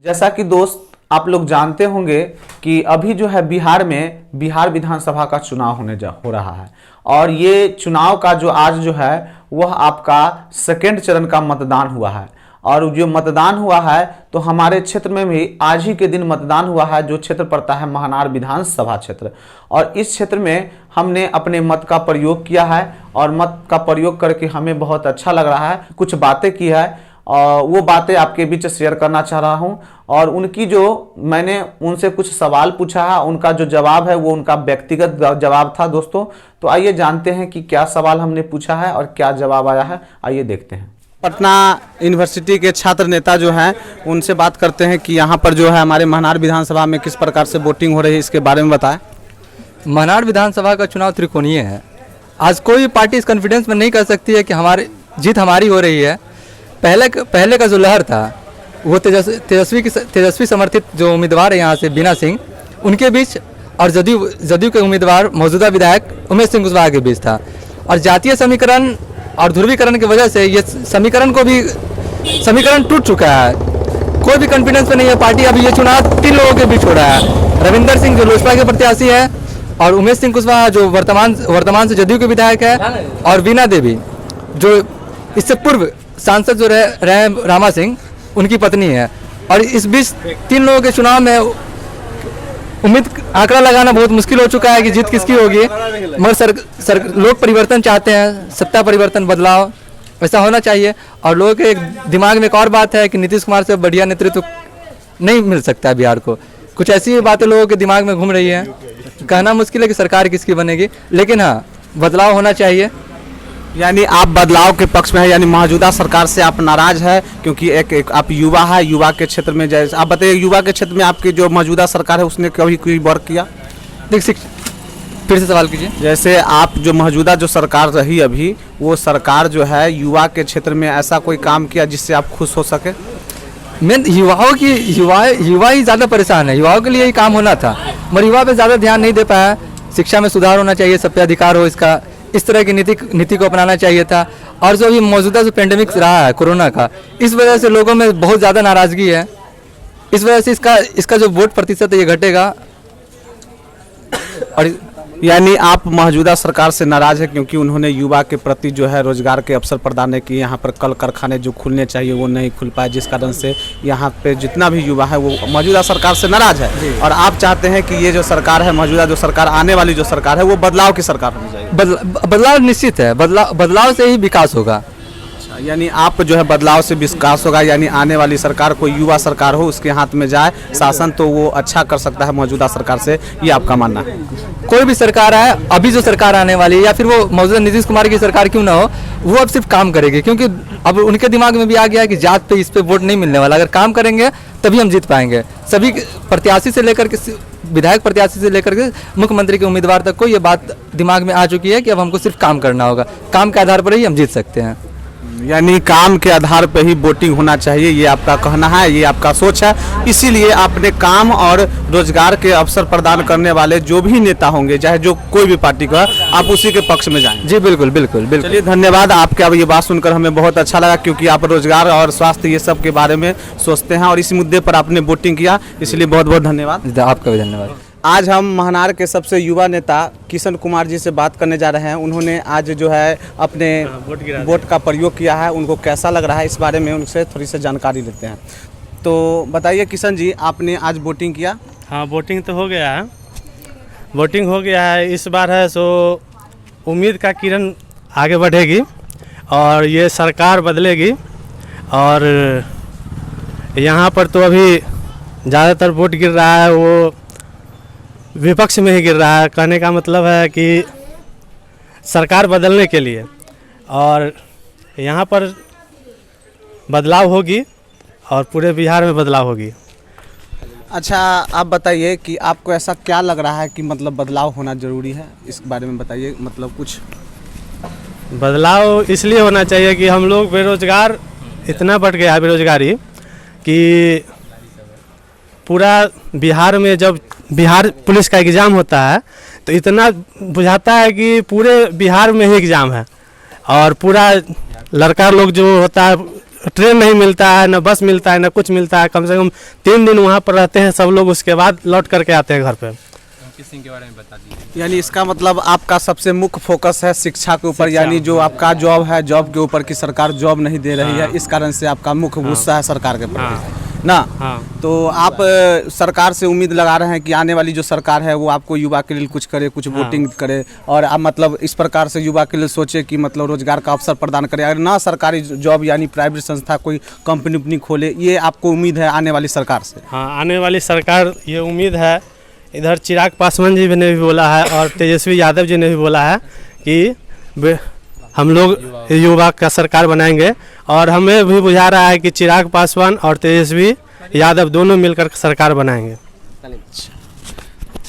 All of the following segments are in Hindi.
जैसा कि दोस्त आप लोग जानते होंगे कि अभी जो है बिहार में बिहार विधानसभा का चुनाव हो रहा है और ये चुनाव का जो आज जो है वह आपका सेकेंड चरण का मतदान हुआ है। और जो मतदान हुआ है तो हमारे क्षेत्र में भी आज ही के दिन मतदान हुआ है, जो क्षेत्र पड़ता है महनार विधानसभा क्षेत्र। और इस क्षेत्र में हमने अपने मत का प्रयोग किया है और मत का प्रयोग करके हमें बहुत अच्छा लग रहा है। कुछ बातें की है और वो बातें आपके बीच शेयर करना चाह रहा हूं। और उनकी जो मैंने उनसे कुछ सवाल पूछा है, उनका जो जवाब है वो उनका व्यक्तिगत जवाब था दोस्तों। तो आइए जानते हैं कि क्या सवाल हमने पूछा है और क्या जवाब आया है, आइए देखते हैं। पटना यूनिवर्सिटी के छात्र नेता जो हैं उनसे बात करते हैं कि यहाँ पर जो है हमारे महनार विधानसभा में किस प्रकार से वोटिंग हो रही है, इसके बारे में बताएं। महनार विधानसभा का चुनाव त्रिकोणीय है। आज कोई पार्टी इस कॉन्फिडेंस में नहीं कर सकती है कि जीत हमारी हो रही है। पहले का जो लहर था वो तेजस्वी समर्थित जो उम्मीदवार है यहाँ से बीना सिंह, उनके बीच और जदयू के उम्मीदवार मौजूदा विधायक उमेश सिंह कुशवाहा के बीच था। और जातीय समीकरण और ध्रुवीकरण की वजह से ये समीकरण टूट चुका है। कोई भी कॉन्फिडेंस में नहीं है पार्टी। अभी ये चुनाव 3 लोगों के बीच हो रहा है। रविंदर सिंह जो लोजपा के प्रत्याशी है और उमेश सिंह कुशवाहा जो वर्तमान से जदयू के विधायक है, और वीणा देवी जो इससे पूर्व सांसद जो रहे रामा सिंह, उनकी पत्नी है। और इस बीच 3 लोगों के चुनाव में आंकड़ा लगाना बहुत मुश्किल हो चुका है कि जीत किसकी होगी। मगर लोग परिवर्तन चाहते हैं, सत्ता परिवर्तन, बदलाव ऐसा होना चाहिए। और लोगों के दिमाग में एक और बात है कि नीतीश कुमार से बढ़िया नेतृत्व नहीं मिल सकता है बिहार को। कुछ ऐसी बातें लोगों के दिमाग में घूम रही है। कहना मुश्किल है कि सरकार किसकी बनेगी, लेकिन हाँ, बदलाव होना चाहिए। यानी आप बदलाव के पक्ष में है, यानी मौजूदा सरकार से आप नाराज है क्योंकि एक आप युवा है, युवा के क्षेत्र में जैसे आप बताइए, युवा के क्षेत्र में आपकी जो मौजूदा सरकार है उसने कभी कोई वर्क किया? फिर से सवाल कीजिए। जैसे आप जो मौजूदा जो सरकार रही अभी, वो सरकार जो है युवा के क्षेत्र में ऐसा कोई काम किया जिससे आप खुश हो सके? युवा ही ज़्यादा परेशान है। युवाओं के लिए ही काम होना था, मगर युवा पे ज़्यादा ध्यान नहीं दे पाया। शिक्षा में सुधार होना चाहिए, सब पे अधिकार हो, इसका इस तरह की नीति को अपनाना चाहिए था। और जो अभी मौजूदा जो पेंडेमिक रहा है कोरोना का, इस वजह से लोगों में बहुत ज़्यादा नाराज़गी है। इस वजह से इसका जो वोट प्रतिशत है ये घटेगा। और यानी आप मौजूदा सरकार से नाराज है क्योंकि उन्होंने युवा के प्रति जो है रोजगार के अवसर प्रदान नहीं किए। यहाँ पर कल कारखाने जो खुलने चाहिए वो नहीं खुल पाए, जिस कारण से यहाँ पे जितना भी युवा है वो मौजूदा सरकार से नाराज है। और आप चाहते हैं कि ये जो सरकार है, मौजूदा जो सरकार, आने वाली जो सरकार है, वो बदलाव की सरकार होनी चाहिए। बदलाव निश्चित है, बदलाव से ही विकास होगा। यानी आप जो है बदलाव से विकास होगा, यानी आने वाली सरकार कोई युवा सरकार हो, उसके हाथ में जाए शासन, तो वो अच्छा कर सकता है मौजूदा सरकार से, ये आपका मानना है? कोई भी सरकार आए, अभी जो सरकार आने वाली है या फिर वो मौजूदा नीतीश कुमार की सरकार क्यों ना हो, वो अब सिर्फ काम करेगी। क्योंकि अब उनके दिमाग में भी आ गया है कि जात पे इस पे वोट नहीं मिलने वाला। अगर काम करेंगे तभी हम जीत पाएंगे। सभी प्रत्याशी से लेकर के विधायक प्रत्याशी से लेकर के मुख्यमंत्री के उम्मीदवार तक को ये बात दिमाग में आ चुकी है कि अब हमको सिर्फ काम करना होगा। काम के आधार पर ही हम जीत सकते हैं। यानी काम के आधार पर ही वोटिंग होना चाहिए, ये आपका कहना है, ये आपका सोच है। इसीलिए आपने काम और रोजगार के अवसर प्रदान करने वाले जो भी नेता होंगे, चाहे जो कोई भी पार्टी का, आप उसी के पक्ष में जाएं। जी बिल्कुल बिल्कुल बिल्कुल। चलिए धन्यवाद आपके। अब ये बात सुनकर हमें बहुत अच्छा लगा क्योंकि आप रोजगार और स्वास्थ्य ये सब के बारे में सोचते हैं और इस मुद्दे पर आपने वोटिंग किया, इसलिए बहुत बहुत धन्यवाद। आपका भी धन्यवाद। आज हम महनार के सबसे युवा नेता किशन कुमार जी से बात करने जा रहे हैं। उन्होंने आज जो है अपने वोट का प्रयोग किया है, उनको कैसा लग रहा है इस बारे में उनसे थोड़ी सी जानकारी लेते हैं। तो बताइए किशन जी, आपने आज वोटिंग किया? हाँ, वोटिंग तो हो गया है, वोटिंग हो गया है। इस बार है सो उम्मीद का किरण आगे बढ़ेगी और ये सरकार बदलेगी। और यहाँ पर तो अभी ज़्यादातर वोट गिर रहा है वो विपक्ष में ही गिर रहा है। कहने का मतलब है कि सरकार बदलने के लिए, और यहाँ पर बदलाव होगी और पूरे बिहार में बदलाव होगी। अच्छा, आप बताइए कि आपको ऐसा क्या लग रहा है कि मतलब बदलाव होना ज़रूरी है, इस बारे में बताइए। मतलब कुछ बदलाव इसलिए होना चाहिए कि हम लोग बेरोजगार इतना बढ़ गया है, बेरोजगारी, कि पूरा बिहार में जब बिहार पुलिस का एग्ज़ाम होता है तो इतना बुझाता है कि पूरे बिहार में ही एग्ज़ाम है। और पूरा लड़का लोग जो होता है ट्रेन नहीं मिलता है, न बस मिलता है, न कुछ मिलता है। कम से कम 3 दिन वहाँ पर रहते हैं सब लोग, उसके बाद लौट करके आते हैं घर पे। सिंह के बारे में बता दीजिए। यानी इसका मतलब आपका सबसे मुख्य फोकस है शिक्षा के ऊपर, यानी जो आपका जॉब है, जॉब के ऊपर की सरकार जॉब नहीं दे रही है, इस कारण से आपका मुख्य गुस्सा है सरकार के प्रति ना। तो आप सरकार से उम्मीद लगा रहे हैं कि आने वाली जो सरकार है वो आपको युवा के लिए कुछ करे, कुछ वोटिंग करे, और आप मतलब इस प्रकार से युवा के लिए सोचे कि मतलब रोजगार का अवसर प्रदान करे। अगर ना सरकारी जॉब यानी प्राइवेट संस्था कोई कंपनी उपनी खोले, ये आपको उम्मीद है आने वाली सरकार से? हाँ, आने वाली सरकार ये उम्मीद है। इधर चिराग पासवान जी ने भी बोला है और तेजस्वी यादव जी ने भी बोला है कि हम लोग युवा का सरकार बनाएंगे, और हमें भी बुझा रहा है कि चिराग पासवान और तेजस्वी यादव दोनों मिलकर सरकार बनाएंगे।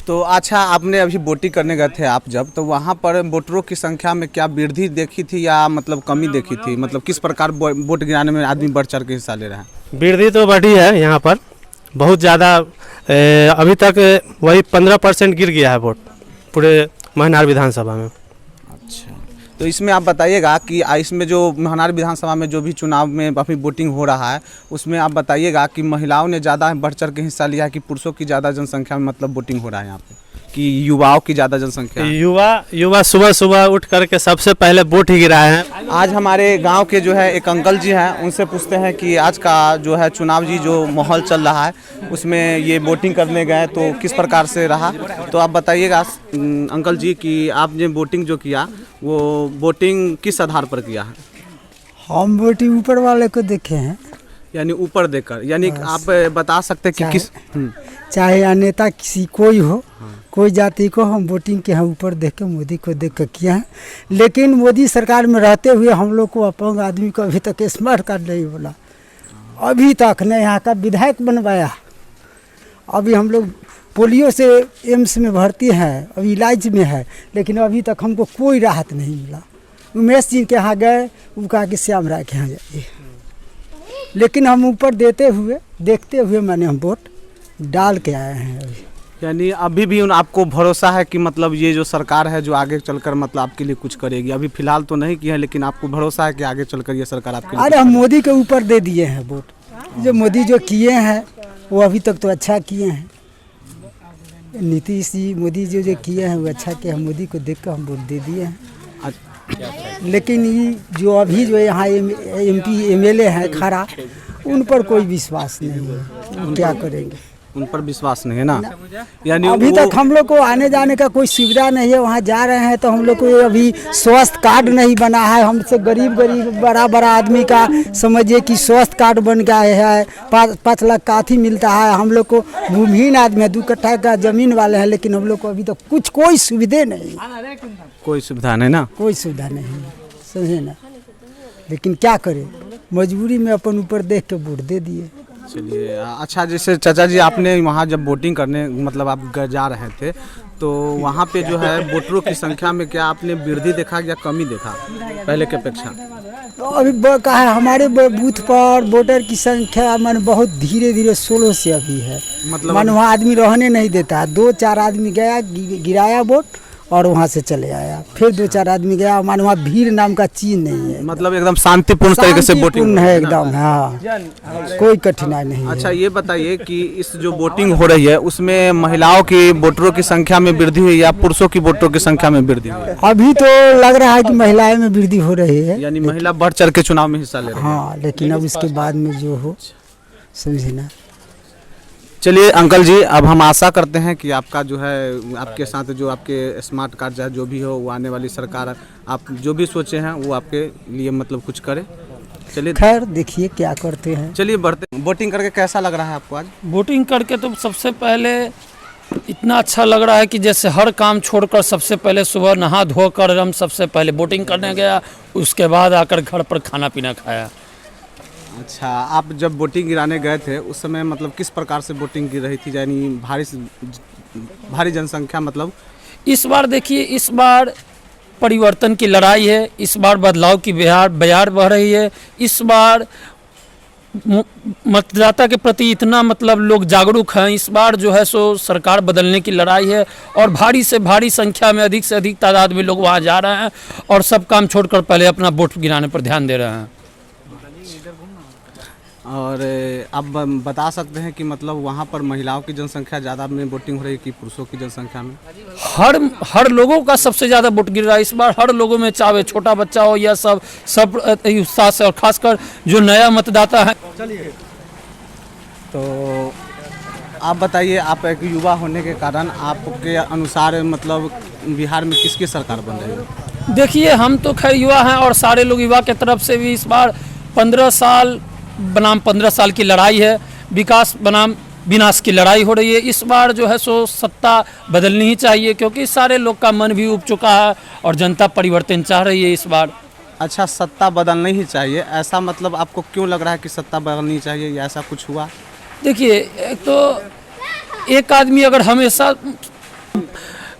तो अच्छा, आपने अभी वोटिंग करने गए थे आप जब, तो वहाँ पर वोटरों की संख्या में क्या वृद्धि देखी थी या मतलब कमी देखी थी? मतलब किस प्रकार वोट गिराने में आदमी बढ़ चढ़ के हिस्सा ले रहे हैं? वृद्धि तो बढ़ी है यहाँ पर बहुत ज़्यादा। अभी तक वही 15% गिर गया है वोट पूरे महनार विधानसभा में। अच्छा, तो इसमें आप बताइएगा कि इसमें जो महनार विधानसभा में जो भी चुनाव में अभी वोटिंग हो रहा है, उसमें आप बताइएगा कि महिलाओं ने ज़्यादा बढ़ चढ़ के हिस्सा लिया है कि पुरुषों की ज़्यादा जनसंख्या में मतलब वोटिंग हो रहा है यहाँ पे, कि युवाओं की ज़्यादा जनसंख्या है? युवा सुबह सुबह उठ करके सबसे पहले वोट ही गिराए हैं। आज हमारे गांव के जो है एक अंकल जी हैं, उनसे पूछते हैं कि आज का जो है चुनाव जी जो माहौल चल रहा है उसमें ये वोटिंग करने गए तो किस प्रकार से रहा। तो आप बताइएगा अंकल जी कि आपने वोटिंग जो किया वो वोटिंग किस आधार पर किया है? हम वोटिंग ऊपर वाले को देखे हैं, यानी ऊपर देखकर, यानी आप बता सकते हैं कि किस चाहे नेता किसी कोई हो, कोई जाति को, हम वोटिंग के हम ऊपर देख के मोदी को देख कर किया है। लेकिन मोदी सरकार में रहते हुए हम लोग को अपंग आदमी को अभी तक स्मार्ट कार्ड नहीं बोला, अभी तक न यहाँ का विधायक बनवाया। अभी हम लोग पोलियो से एम्स में भर्ती हैं, अभी इलाज में है, लेकिन अभी तक हमको कोई राहत नहीं मिला। उमेश जी के यहाँ गए, वो कहा कि श्याम राय के यहाँ जाइए, लेकिन हम ऊपर देते हुए देखते हुए मैंने हम वोट डाल के आए हैं अभी। यानी अभी भी आपको भरोसा है कि मतलब ये जो सरकार है जो आगे चलकर मतलब आपके लिए कुछ करेगी? अभी फिलहाल तो नहीं किया है, लेकिन आपको भरोसा है कि आगे चलकर ये सरकार आपके लिए? अरे हम मोदी के ऊपर दे दिए हैं वोट, जो मोदी जो किए हैं वो अभी तक तो अच्छा किए हैं। नीतीश जी मोदी जो किए हैं वो अच्छा किए हैं, मोदी को देख कर हम वोट दे दिए हैं। लेकिन ये जो अभी जो यहाँ MP MLA हैं खड़ा, उन पर कोई विश्वास नहीं है, क्या करेंगे? उन पर विश्वास नहीं है ना? यानी अभी तक हम लोग को आने जाने का कोई सुविधा नहीं है। वहाँ जा रहे हैं तो हम लोग को अभी स्वास्थ्य कार्ड नहीं बना है। हमसे गरीब बड़ा आदमी का समझिए कि स्वास्थ्य कार्ड बन गया है, 5 लाख का अथी मिलता है। हम लोग को भूमिहीन आदमी है, 2 कट्ठा का जमीन वाले हैं, लेकिन हम लोग को अभी तक कोई सुविधा नहीं, कोई सुविधा नहीं ना? कोई सुविधा नहीं, समझे ना। लेकिन क्या करें, मजबूरी में अपन ऊपर देख के वोट दे दिए। चलिए अच्छा, जैसे चाचा जी आपने वहाँ जब वोटिंग करने मतलब आप जा रहे थे, तो वहाँ पे जो है वोटरों की संख्या में क्या आपने वृद्धि देखा या कमी देखा पहले की अपेक्षा? तो अभी कहा है हमारे बूथ पर वोटर की संख्या मन बहुत धीरे धीरे 16 से अभी है, मतलब मन वहाँ आदमी रहने नहीं देता है। 2-4 आदमी गया, गिराया वोट और वहाँ से चले आया, फिर 2-4 आदमी गया। मान वहाँ भीड़ नाम का चीज नहीं है, मतलब एकदम शांतिपूर्ण तरीके से वोटिंग है एकदम। हाँ, कोई कठिनाई नहीं। अच्छा, ये बताइए कि इस जो वोटिंग हो रही है उसमें महिलाओं की वोटरों की संख्या में वृद्धि हुई या पुरुषों की वोटरों की संख्या में वृद्धि हुई? अभी तो लग रहा है कि महिलाएं में वृद्धि हो रही है, यानी महिला बढ़ चढ़ के चुनाव में हिस्सा ले रही है। हाँ, लेकिन अब इसके बाद में जो हो, समझे ना। चलिए अंकल जी, अब हम आशा करते हैं कि आपका जो है आपके साथ जो आपके स्मार्ट कार्ड चाहे जो भी हो, वो आने वाली सरकार आप जो भी सोचे हैं वो आपके लिए मतलब कुछ करे। चलिए खैर देखिए क्या करते हैं। चलिए बढ़ते। वोटिंग करके कैसा लग रहा है आपको आज? वोटिंग करके तो सबसे पहले इतना अच्छा लग रहा है कि जैसे हर काम छोड़कर सबसे पहले सुबह नहा धोकर हम सबसे पहले वोटिंग करने गया, उसके बाद आकर घर पर खाना पीना खाया। अच्छा, आप जब वोटिंग गिराने गए थे उस समय मतलब किस प्रकार से वोटिंग गिर रही थी? यानी भारी जनसंख्या मतलब? इस बार देखिए, इस बार परिवर्तन की लड़ाई है, इस बार बदलाव की बयार बह रही है। इस बार मतदाता के प्रति इतना मतलब लोग जागरूक हैं। इस बार जो है सो सरकार बदलने की लड़ाई है और भारी से भारी संख्या में अधिक से अधिक तादाद में लोग वहाँ जा रहे हैं और सब काम छोड़कर पहले अपना वोट गिराने पर ध्यान दे रहे हैं। और आप बता सकते हैं कि मतलब वहाँ पर महिलाओं की जनसंख्या ज़्यादा में वोटिंग हो रही है कि पुरुषों की जनसंख्या में? हर लोगों का सबसे ज़्यादा वोट गिर रहा है इस बार। हर लोगों में, चाहे छोटा बच्चा हो या सब उत्साह से, और खासकर जो नया मतदाता है। तो आप बताइए, आप एक युवा होने के कारण आपके अनुसार मतलब बिहार में किसकी सरकार बन रही है? देखिए, हम तो खैर युवा हैं और सारे लोग युवा के तरफ से भी इस बार 15 साल बनाम 15 साल की लड़ाई है, विकास बनाम विनाश की लड़ाई हो रही है। इस बार जो है सो सत्ता बदलनी ही चाहिए, क्योंकि सारे लोग का मन भी उब चुका है और जनता परिवर्तन चाह रही है इस बार। अच्छा, सत्ता बदलनी ही चाहिए, ऐसा मतलब आपको क्यों लग रहा है कि सत्ता बदलनी चाहिए या ऐसा कुछ हुआ? देखिए, एक तो एक आदमी अगर हमेशा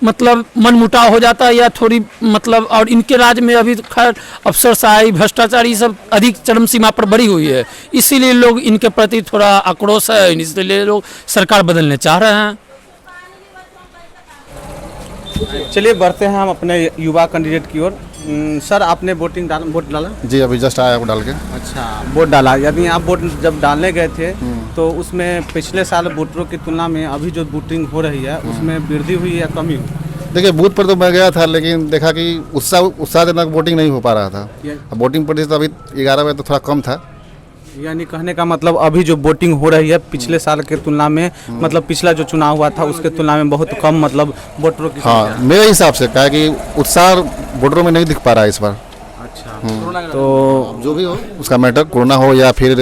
मतलब मनमुटाव हो जाता है या थोड़ी मतलब, और इनके राज्य में अभी खैर अफसरशाही, भ्रष्टाचार ये सब अधिक चरम सीमा पर बढ़ी हुई है, इसीलिए लोग इनके प्रति थोड़ा आक्रोश है, इसलिए लोग सरकार बदलने चाह रहे हैं। चलिए बढ़ते हैं हम अपने युवा कैंडिडेट की ओर। सर, आपने वोट डाला? जी, अभी जस्ट आया वो डाल के। अच्छा, वोट डाला। यदि आप वोट जब डालने गए थे तो उसमें पिछले साल वोटरों की तुलना में अभी जो वोटिंग हो रही है उसमें वृद्धि हुई या कमी हुई? देखिए, बूथ पर तो मैं गया था, लेकिन देखा कि उत्साहजनक वोटिंग नहीं हो पा रहा था। अब वोटिंग प्रतिशत अभी 11 में तो थोड़ा कम था। यानी कहने का मतलब अभी जो वोटिंग हो रही है पिछले साल के तुलना में, मतलब पिछला जो चुनाव हुआ था उसके तुलना में बहुत कम मतलब वोटरों की हाँ, संख्या। मेरे हिसाब से क्या है कि उत्साह वोटरों में नहीं दिख पा रहा है इस बार। अच्छा, तो जो भी हो उसका मैटर, कोरोना हो या फिर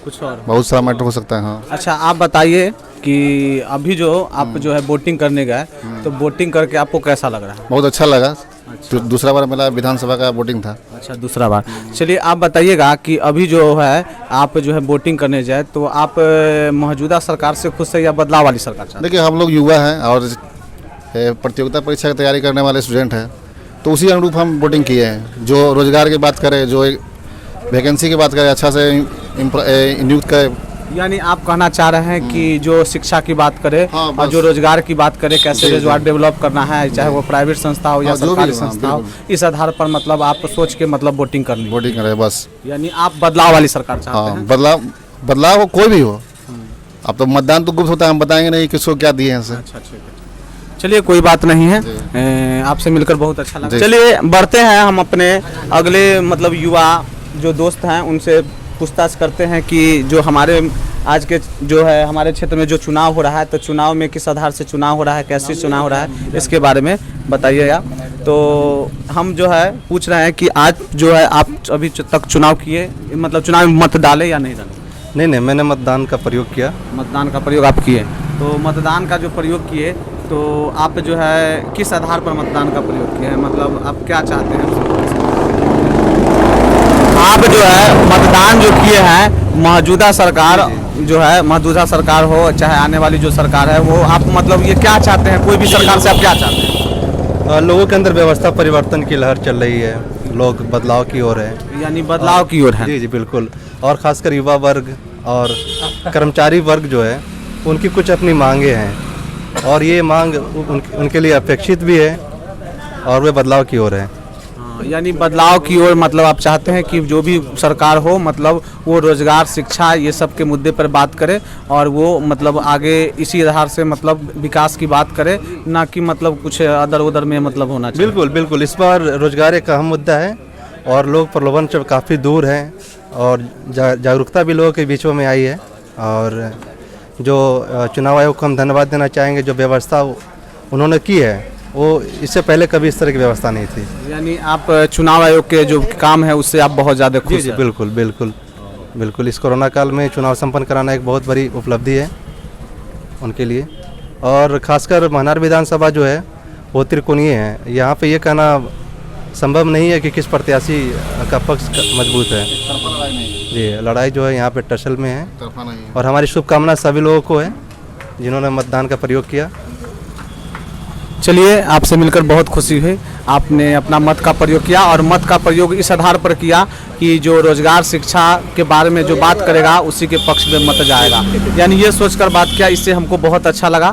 कुछ और बहुत सारा मैटर हो सकता है। हाँ, अच्छा, आप बताइए कि अभी जो आप जो है वोटिंग करने गए तो वोटिंग करके आपको कैसा लग रहा है? बहुत अच्छा लगा। तो दूसरा बार मेरा विधानसभा का वोटिंग था। अच्छा, दूसरा बार। चलिए, आप बताइएगा कि अभी जो है आप जो है वोटिंग करने जाए तो आप मौजूदा सरकार से खुश है या बदलाव वाली सरकार चाहते हैं? देखिए, हम लोग युवा हैं और प्रतियोगिता परीक्षा की तैयारी करने वाले स्टूडेंट हैं, तो उसी अनुरूप हम वोटिंग किए हैं। जो रोजगार की बात करें, जो वैकेंसी की बात करें, अच्छा से नियुक्त करें। यानी आप कहना चाह रहे हैं कि जो शिक्षा की बात करें हाँ, और जो रोजगार की बात करें, कैसे रोजगार डेवलप करना है, चाहे वो प्राइवेट संस्था हो या हाँ, जो भी सरकारी हो, संस्था हो, बिल्कुल। इस आधार पर मतलब आप सोच के मतलब वोटिंग करनी। वोटिंग करें बस। यानी आप बदलाव वाली सरकार चाहते हाँ, हैं? बदलाव हो, कोई भी हो। अब तो मतदान तो गुप्त होता है, हम बताएंगे नहीं किसको क्या दिए हैं। अच्छा, ठीक है। चलिए, कोई बात नहीं है, आपसे मिलकर बहुत अच्छा लगा। जी। चलिए बढ़ते हैं हम अपने अगले मतलब युवा जो दोस्त हैं उनसे पूछताछ करते हैं कि जो हमारे आज के जो है हमारे क्षेत्र में जो चुनाव हो रहा है, तो चुनाव में किस आधार से चुनाव हो रहा है, कैसे चुनाव हो रहा है, इसके बारे में बताइए आप। तो हम जो है पूछ रहे हैं कि आज जो है आप अभी तक चुनाव किए, मतलब चुनाव में मत डाले या नहीं डाले? नहीं, मैंने मतदान का प्रयोग किया। मतदान का प्रयोग आप किए, तो मतदान का जो प्रयोग किए तो आप जो है किस आधार पर मतदान का प्रयोग किए हैं, मतलब आप क्या चाहते हैं? आप जो है मतदान जो किए हैं, मौजूदा सरकार जो है, मौजूदा सरकार हो चाहे आने वाली जो सरकार है, वो आप मतलब ये क्या चाहते हैं, कोई भी सरकार से आप क्या चाहते हैं? लोगों के अंदर व्यवस्था परिवर्तन की लहर चल रही है, लोग बदलाव की ओर है। यानी बदलाव की ओर है। जी बिल्कुल। और खासकर युवा वर्ग और कर्मचारी वर्ग जो है, उनकी कुछ अपनी मांगे हैं और ये मांग उनके लिए अपेक्षित भी है और वे बदलाव की ओर है। यानी बदलाव की ओर मतलब आप चाहते हैं कि जो भी सरकार हो मतलब वो रोजगार, शिक्षा, ये सब के मुद्दे पर बात करे और वो मतलब आगे इसी आधार से मतलब विकास की बात करे, ना कि मतलब कुछ अदर उधर में मतलब होना चाहिए। बिल्कुल बिल्कुल। इस बार रोजगार एक अहम मुद्दा है और लोग प्रलोभन से काफ़ी दूर हैं और जागरूकता भी लोगों के बीचों में आई है। और जो चुनाव आयोग को हम धन्यवाद देना चाहेंगे, जो व्यवस्था उन्होंने की है वो इससे पहले कभी इस तरह की व्यवस्था नहीं थी। यानी आप चुनाव आयोग के जो काम है उससे आप बहुत ज़्यादा खुश जी हैं? बिल्कुल बिल्कुल बिल्कुल। इस कोरोना काल में चुनाव संपन्न कराना एक बहुत बड़ी उपलब्धि है उनके लिए। और खासकर महनार विधानसभा जो है वो त्रिकोणीय है। यहाँ पे ये कहना संभव नहीं है कि किस प्रत्याशी का पक्ष मजबूत है। जी, लड़ाई जो है यहाँ पे टसल में है और हमारी शुभकामना सभी लोगों को है जिन्होंने मतदान का प्रयोग किया। चलिए, आपसे मिलकर बहुत खुशी हुई। आपने अपना मत का प्रयोग किया और मत का प्रयोग इस आधार पर किया कि जो रोजगार, शिक्षा के बारे में जो बात करेगा उसी के पक्ष में मत जाएगा। यानी ये सोचकर बात किया, इससे हमको बहुत अच्छा लगा।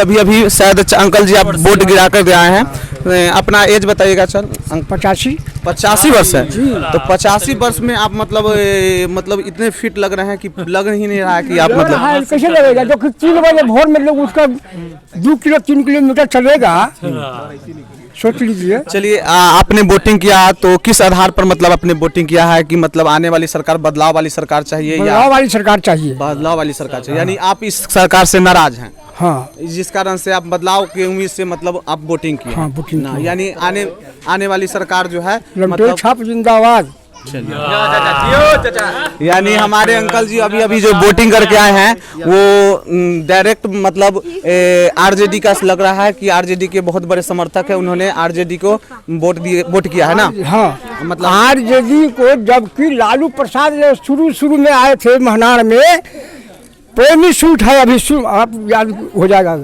अभी शायद अंकल जी आप वोट गिरा कर आए हैं, अपना एज बताइएगा। चल 85 85 वर्ष है। तो 85 वर्ष में आप मतलब इतने फिट लग रहे हैं कि लग ही नहीं रहा है कि आप मतलब कैसे लगेगा? जो कि 3 बजे भोर में लोग उसका 2 किलो 3 किलोमीटर चलेगा, सोच लीजिए। चलिए आपने वोटिंग किया तो किस आधार पर मतलब आपने वोटिंग किया है कि मतलब आने वाली सरकार बदलाव वाली सरकार चाहिए या बदलाव वाली सरकार चाहिए? बदलाव वाली सरकार चाहिए, यानी आप इस सरकार से नाराज हैं। हाँ, जिस कारण से आप बदलाव की उम्मीद से मतलब आप वोटिंग किए। हाँ, वोटिंग ना, किए। यानी आने वाली सरकार जो है लमटेन मतलब छाप जिंदाबाद। यानी हमारे अंकल जी अभी जो वोटिंग करके आए हैं वो डायरेक्ट मतलब आरजेडी का लग रहा है कि आरजेडी के बहुत बड़े समर्थक है, उन्होंने आरजेडी को वोट किया है ना। हाँ, मतलब आरजेडी को, जबकि लालू प्रसाद शुरू में आए थे महनार में, प्रेमी सूट है अभी आप याद हो जाएगा,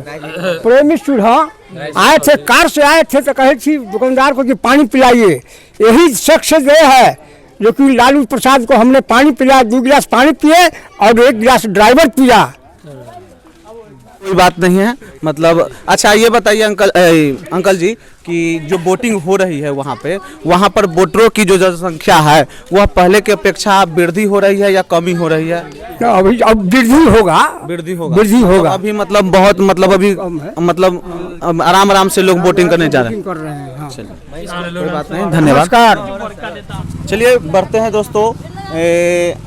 प्रेमी सूट। हाँ, आए थे, कार से आए थे तो कहे थी दुकानदार को कि पानी पिलाइए, यही शख्स ये है जो कि लालू प्रसाद को हमने पानी पिलाया, 2 गिलास पानी पिए और 1 गिलास ड्राइवर पिया। कोई बात नहीं है मतलब। अच्छा ये बताइए अंकल जी कि जो वोटिंग हो रही है वहाँ पर वोटरों की जो जनसंख्या है वह पहले की अपेक्षा वृद्धि हो रही है या कमी हो रही है? अभी अब वृद्धि होगा। तो अभी मतलब बहुत मतलब अभी मतलब आराम से लोग वोटिंग करने जा रहे हैं। कोई बात नहीं, धन्यवाद। चलिए बढ़ते हैं दोस्तों,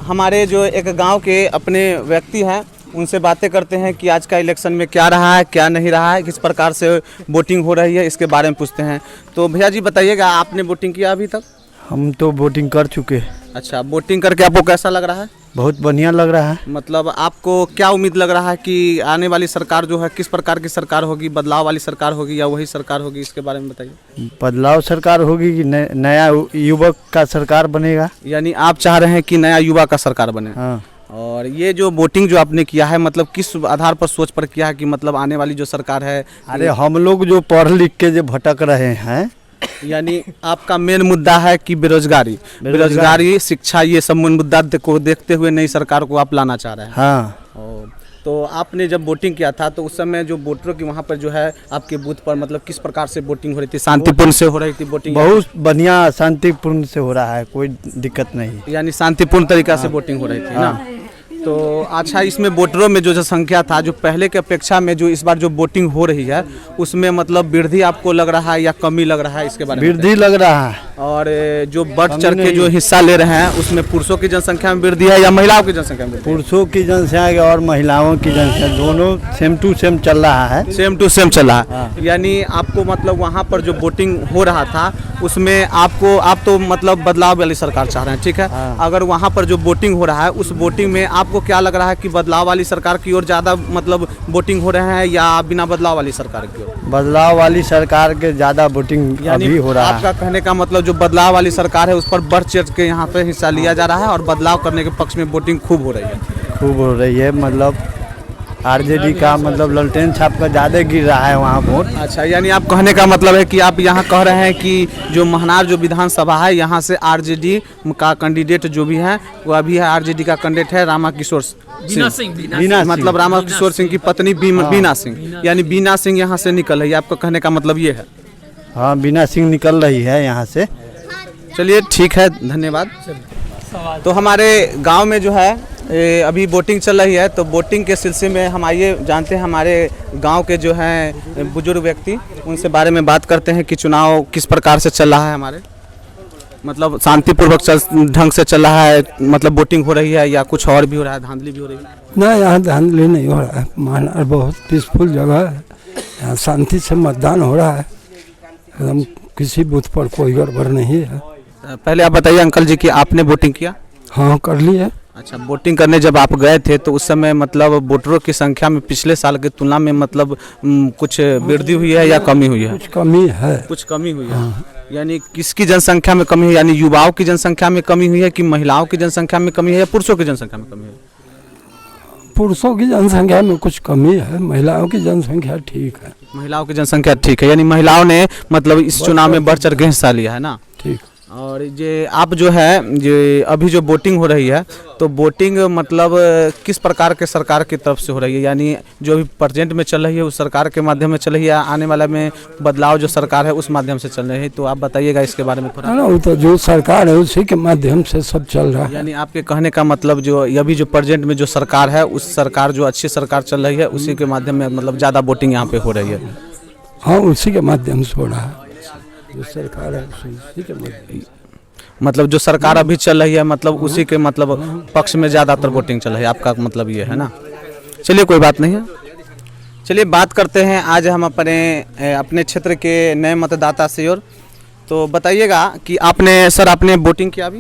हमारे जो एक गांव के अपने व्यक्ति हैं उनसे बातें करते हैं कि आज का इलेक्शन में क्या रहा है क्या नहीं रहा है, किस प्रकार से वोटिंग हो रही है, इसके बारे में पूछते हैं। तो भैया जी बताइएगा, आपने वोटिंग किया अभी तक? हम तो वोटिंग कर चुके। अच्छा, वोटिंग करके आपको कैसा लग रहा है? बहुत बढ़िया लग रहा है। मतलब आपको क्या उम्मीद लग रहा है कि आने वाली सरकार जो है किस प्रकार की सरकार होगी, बदलाव वाली सरकार होगी या वही सरकार होगी, इसके बारे में बताइए। बदलाव सरकार होगी कि नया युवक का सरकार बनेगा? यानी आप चाह रहे हैं कि नया युवा का सरकार बने। हाँ। और ये जो वोटिंग जो आपने किया है मतलब किस आधार पर सोच पर किया है कि मतलब आने वाली जो सरकार है? अरे हम लोग जो पढ़ लिख के जो भटक रहे हैं, यानी आपका मेन मुद्दा है कि बेरोजगारी, शिक्षा, ये सब मुद्दा को देखते हुए नई सरकार को आप लाना चाह रहे हैं। हाँ। तो आपने जब वोटिंग किया था तो उस समय जो वोटरों की वहाँ पर जो है आपके बूथ पर मतलब किस प्रकार से वोटिंग हो रही थी? शांतिपूर्ण से हो रही थी वोटिंग? बहुत बढ़िया शांतिपूर्ण से हो रहा है, कोई दिक्कत नहीं। यानी शांतिपूर्ण तरीका से वोटिंग हो रही थी ना। तो अच्छा, इसमें वोटरों में जो संख्या था जो पहले के अपेक्षा में जो इस बार जो वोटिंग हो रही है उसमें मतलब वृद्धि आपको लग रहा है या कमी लग रहा है, इसके बारे में? वृद्धि लग रहा है। और जो बढ़ चढ़ के जो हिस्सा ले रहे हैं उसमें पुरुषों की जनसंख्या में वृद्धि है या महिलाओं की जनसंख्या में? पुरुषों की जनसंख्या और महिलाओं की जनसंख्या दोनों सेम टू सेम चल रहा है। सेम टू सेम चल रहा है। यानी आपको मतलब वहाँ पर जो वोटिंग हो रहा था उसमें आप तो मतलब बदलाव वाली सरकार चाह रहे हैं, ठीक है। अगर वहाँ पर जो वोटिंग हो रहा है उस वोटिंग में आपको क्या लग रहा है कि बदलाव वाली सरकार की ओर ज्यादा मतलब वोटिंग हो रहे हैं या बिना बदलाव वाली सरकार की ओर? बदलाव वाली सरकार के ज्यादा वोटिंग अभी हो रहा है। आपका कहने का मतलब जो बदलाव वाली सरकार है उस पर बढ़ चढ़ के यहाँ पे हिस्सा लिया जा रहा है और बदलाव करने के पक्ष में वोटिंग खूब हो रही है। खूब हो रही है, मतलब आरजेडी का मतलब ललटेन छाप का ज़्यादा गिर रहा है वहाँ वोट। अच्छा, यानी आप कहने का मतलब है कि आप यहाँ कह रहे हैं कि जो महनार जो विधानसभा है यहाँ से आरजेडी का कैंडिडेट जो भी है वो अभी है आरजेडी का कैंडिडेट है रामा किशोर सिंह, मतलब रामा किशोर सिंह की पत्नी बीना सिंह, यानी बीना सिंह यहाँ से निकल रही है, आपका कहने का मतलब ये है? हाँ, बीना सिंह निकल रही है यहाँ से। चलिए ठीक है, धन्यवाद। तो हमारे गांव में जो है अभी वोटिंग चल रही है, तो वोटिंग के सिलसिले में हम आइए जानते हैं हमारे गांव के जो हैं बुजुर्ग व्यक्ति, उनसे बारे में बात करते हैं कि चुनाव किस प्रकार से चल रहा है हमारे, मतलब शांतिपूर्वक ढंग से चल रहा है, मतलब वोटिंग हो रही है या कुछ और भी हो रहा है, धांधली भी हो रही है? ना, यहाँ धांधली नहीं हो रहा है। महनार बहुत पीसफुल जगह है, यहाँ शांति से मतदान हो रहा है, एकदम किसी बूथ पर कोई गड़बड़ नहीं है। पहले आप बताइए अंकल जी कि आपने वोटिंग किया? हाँ, कर लिया। अच्छा, वोटिंग करने जब आप गए थे तो उस समय मतलब वोटरों की संख्या में पिछले साल की तुलना में मतलब कुछ वृद्धि हुई है या कमी हुई है? कुछ कमी है। कुछ कमी हुई है। यानी किसकी जनसंख्या में कमी है? यानी युवाओं की जनसंख्या में कमी हुई है कि महिलाओं की जनसंख्या में कमी है या पुरुषों की जनसंख्या में कमी है? पुरुषों की जनसंख्या में कुछ कमी है, महिलाओं की जनसंख्या ठीक है। महिलाओं की जनसंख्या ठीक है, यानी महिलाओं ने मतलब इस चुनाव में बढ़ चढ़ के हिस्सा लिया है ना? ठीक। और ये आप जो है ये अभी जो वोटिंग हो रही है तो वोटिंग मतलब किस प्रकार के सरकार की तरफ से हो रही है, यानी जो अभी प्रेजेंट में चल रही है उस सरकार के माध्यम में चल रही है, आने वाला में बदलाव जो सरकार है उस माध्यम से चल रही है, तो आप बताइएगा इसके बारे में थोड़ा। वो तो जो सरकार है उसी के माध्यम से सब चल रहा है। यानी आपके कहने का मतलब जो अभी जो प्रेजेंट में जो सरकार है उस सरकार जो अच्छी सरकार चल रही है उसी के माध्यम में मतलब ज़्यादा वोटिंग यहाँ पे हो रही है। हाँ, उसी के माध्यम से हो रहा है, जो सरकार है उसी के माध्यम से। मतलब जो सरकार अभी चल रही है मतलब उसी के मतलब पक्ष में ज़्यादातर वोटिंग चल रही है, आपका मतलब ये है ना। चलिए कोई बात नहीं है, चलिए बात करते हैं आज हम अपने क्षेत्र के नए मतदाता से। और तो बताइएगा कि आपने वोटिंग किया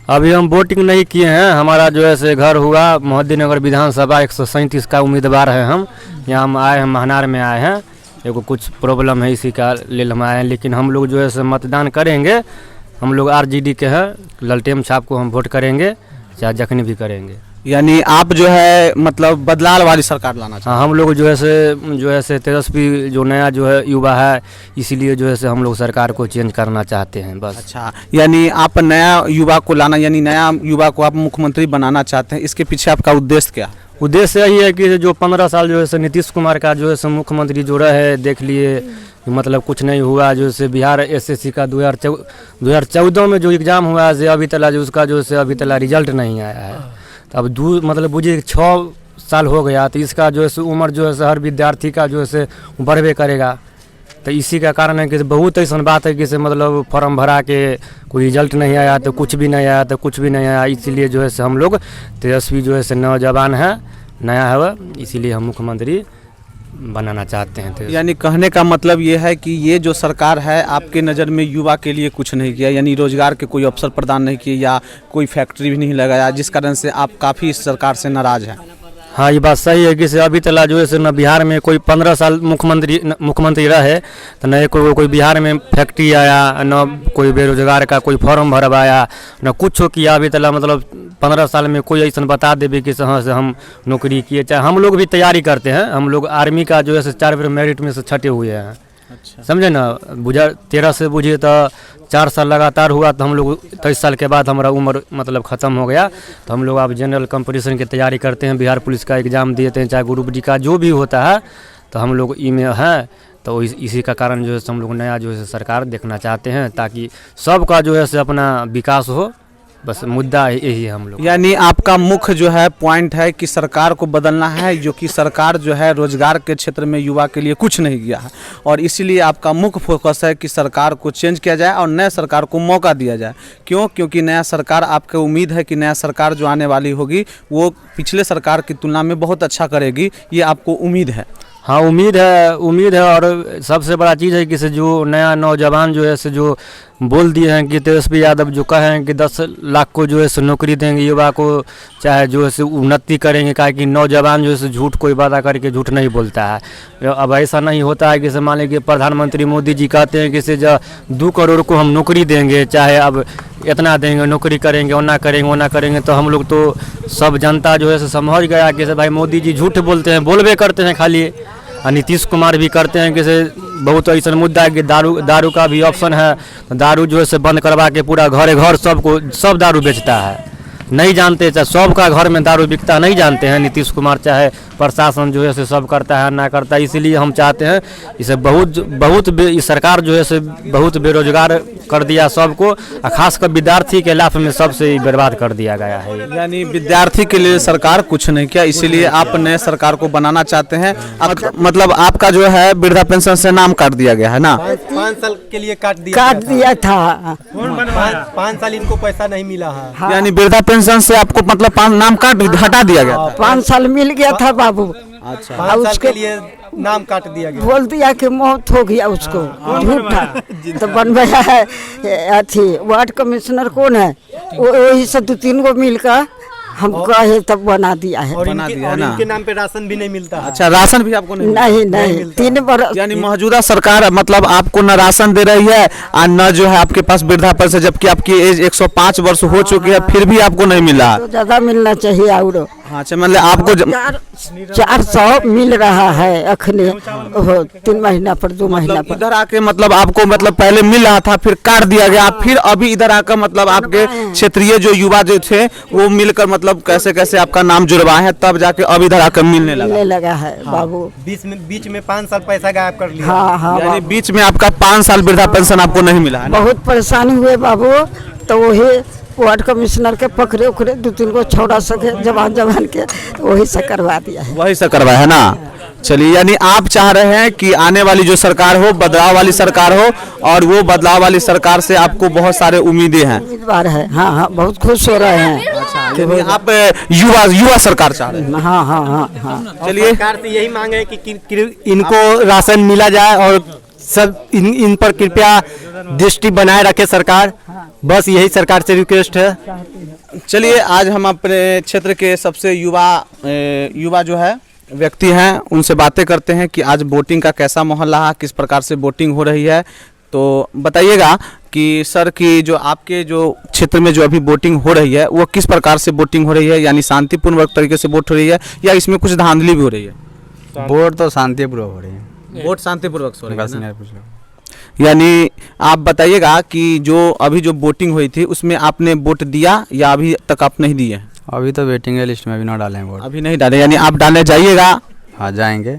अभी हम वोटिंग नहीं किए हैं। हमारा जो है से घर हुआ मोहद्दीनगर विधानसभा 137 का उम्मीदवार है। हम यहाँ हम आए हैं, महनार में आए हैं, एगो कुछ प्रॉब्लम है इसी का लेल हम आए हैं। लेकिन हम लोग जो है से मतदान करेंगे, हम लोग RJD के हैं, ललटेन छाप को हम वोट करेंगे, चाहे जखनी भी करेंगे। यानी आप जो है मतलब बदलाव वाली सरकार लाना चाहते हैं। हाँ, हम लोग जो है से तेजस्वी जो नया जो है युवा है, इसीलिए जो है से हम लोग सरकार को चेंज करना चाहते हैं बस। अच्छा, यानी आप नया युवा को लाना, यानी नया युवा को आप मुख्यमंत्री बनाना चाहते हैं, इसके पीछे आपका उद्देश्य क्या है? उद्देश्य यही है कि जो 15 साल जो है से नीतीश कुमार का जो है से मुख्यमंत्री जो रहे, देख लिए मतलब कुछ नहीं हुआ। जो है बिहार SSC का 2014 में जो एग्ज़ाम हुआ है अभी तला जो उसका जो है अभी तला रिजल्ट नहीं आया है। तो अब मतलब बुझिए 6 साल हो गया, तो इसका जो है उम्र जो है हर विद्यार्थी का जो है बढ़वे करेगा। तो इसी का कारण है कि बहुत ऐसा बात है कि मतलब फॉर्म भरा के कोई रिजल्ट नहीं आया तो कुछ भी नहीं आया, तो कुछ भी नहीं आया। इसीलिए जो है हम लोग तेजस्वी जो है नौजवान है, नया है वह, इसीलिए हम मुख्यमंत्री बनाना चाहते हैं। यानी कहने का मतलब ये है कि ये जो सरकार है आपके नज़र में युवा के लिए कुछ नहीं किया, यानी रोजगार के कोई अवसर प्रदान नहीं किए या कोई फैक्ट्री भी नहीं लगाया, जिस कारण से आप काफ़ी इस सरकार से नाराज़ हैं। हाँ, ये बात सही है कि अभी तला जो है न बिहार में कोई 15 साल मुख्यमंत्री रहे तो न कोई बिहार में फैक्ट्री आया, न कोई बेरोजगार का कोई फॉर्म भरवाया, न कुछ किया। अभी तला मतलब 15 साल में कोई ऐसा बता देवे कि हाँ से हम नौकरी किए। चाहे हम लोग भी तैयारी करते हैं, हम लोग आर्मी का जो है 4 बार मेरिट में से छटे हुए हैं। अच्छा, समझे ना, 2013 से बुझिए तो 4 साल लगातार हुआ, तो हम लोग 23 साल के बाद हमारा उम्र मतलब ख़त्म हो गया। तो हम लोग अब जनरल कंपटीशन की तैयारी करते हैं, बिहार पुलिस का एग्ज़ाम देते हैं, चाहे ग्रुप D का जो भी होता है, तो हम लोग में हैं। तो इसी का कारण जो है हम लोग नया जो है सरकार देखना चाहते हैं, ताकि सबका जो है अपना विकास हो, बस मुद्दा यही है हम लोग। यानी आपका मुख्य जो है पॉइंट है कि सरकार को बदलना है, जो कि सरकार जो है रोजगार के क्षेत्र में युवा के लिए कुछ नहीं किया है, और इसीलिए आपका मुख्य फोकस है कि सरकार को चेंज किया जाए और नए सरकार को मौका दिया जाए। क्यों? क्योंकि नया सरकार, आपको उम्मीद है कि नया सरकार जो आने वाली होगी वो पिछले सरकार की तुलना में बहुत अच्छा करेगी, ये आपको उम्मीद है? हाँ, उम्मीद है। और सबसे बड़ा चीज़ है कि जो नया नौजवान जो है जो बोल दिए हैं कि तेजस्वी यादव जो कहे हैं कि 10 लाख को जो है नौकरी देंगे युवा को, चाहे जो है उन्नति करेंगे। कहा कि नौजवान जो है झूठ कोई वादा करके झूठ नहीं बोलता है। अब ऐसा नहीं होता है कि मान लीजिए प्रधानमंत्री मोदी जी कहते हैं कि 2 करोड़ को हम नौकरी देंगे, चाहे अब इतना देंगे, नौकरी करेंगे, ओना करेंगे। तो हम लोग तो सब जनता जो है समझ गया कि भाई मोदी जी झूठ बोलते हैं, बोलबे करते हैं खाली। और नीतीश कुमार भी करते हैं कि बहुत ऐसा मुद्दा है कि दारू का भी ऑप्शन है, तो दारू जो है बंद करवा के पूरा घर सब दारू बेचता है। नहीं जानते, चाहे सबका घर में दारू बिकता नहीं जानते हैं। नीतीश कुमार चाहे प्रशासन जो है सब करता है ना करता है। इसीलिए हम चाहते हैं इसे इस सरकार जो है बहुत बेरोजगार कर दिया सबको, और खासकर विद्यार्थी के लाभ में सबसे बर्बाद कर दिया गया है। यानी विद्यार्थी के लिए सरकार कुछ नहीं किया, इसीलिए आप नए सरकार को बनाना चाहते हैं। मतलब आपका जो है वृद्धा पेंशन से नाम काट दिया गया है ना? 5 साल के लिए काट दिया था। 5 साल इनको पैसा नहीं मिला है। हाँ। यानी वृद्धा पेंशन से आपको मतलब नाम काट हटा दिया गया? 5 साल मिल गया था बाबू। अच्छा, 5 साल के लिए नाम काट दिया गया। बोल दिया कि मौत हो गया उसको, झूठा। तो बनवाया है अथी वार्ड कमिश्नर कौन है, वही से 2-3 गो मिलकर हम कहे तब बना दिया है। और इनके नाम पे राशन भी नहीं मिलता है। अच्छा, राशन भी आपको नहीं 3 बरस। यानी मौजूदा सरकार मतलब आपको न राशन दे रही है और न जो है आपके पास वृद्धा पेंशन, जबकि आपकी एज 105 वर्ष हो चुकी है, फिर भी आपको नहीं मिला। तो ज़्यादा मिलना चाहिए। और हाँ, अच्छा मतलब आपको 400 मिल रहा है अखने 3 महीना पर 2 महीना पर। इधर आके मतलब आपको मतलब पहले मिल रहा था, फिर काट दिया गया, फिर अभी इधर आकर मतलब आपके क्षेत्रीय जो युवा जो थे वो मिलकर मतलब कैसे कैसे आपका नाम जुड़वाए हैं, तब जाके अब इधर आकर मिलने लगा है बाबू। बीच में 5 साल पैसा गायब कर लिया। हाँ यानी बीच में आपका 5 साल वृद्धा पेंशन आपको नहीं मिला है ना? बहुत परेशानी हुए बाबू, तो वही वार्ड कमिश्नर के पकड़े उखड़े 2-3 को छोड़ा सके जवान के, वही से करवा दिया है। वही से करवाया है ना। चलिए, यानी आप चाह रहे हैं कि आने वाली जो सरकार हो बदलाव वाली सरकार हो, और वो बदलाव वाली सरकार से आपको बहुत सारे उम्मीदें हैं। उम्मीदवार है, हाँ, बहुत खुश हो रहे हैं। यानी आप युवा सरकार चाह रहे हैं। हाँ। चलिए, सरकार से यही मांग है कि इनको राशन मिला जाए और सब इन पर कृपया दृष्टि बनाए रखे सरकार, बस यही सरकार से रिक्वेस्ट है। चलिए, आज हम अपने क्षेत्र के सबसे युवा जो है व्यक्ति हैं, उनसे बातें करते हैं कि आज वोटिंग का कैसा माहौल रहा, किस प्रकार से वोटिंग हो रही है। तो बताइएगा कि सर की जो आपके जो क्षेत्र में जो अभी वोटिंग हो रही है वो किस प्रकार से वोटिंग हो रही है, यानी शांतिपूर्ण तरीके से वोट हो रही है या इसमें कुछ धांधली भी हो रही है? वोट तो शांतिपूर्वक हो रही है। वोट शांतिपूर्वक हो रही है, यानी आप बताइएगा कि जो अभी जो वोटिंग हुई थी उसमें आपने वोट दिया या अभी तक आप नहीं दिए? अभी तो वेटिंग है लिस्ट में, अभी ना डालें वोट। अभी नहीं डाले, यानी आप डालने जाइएगा? हाँ, जाएंगे।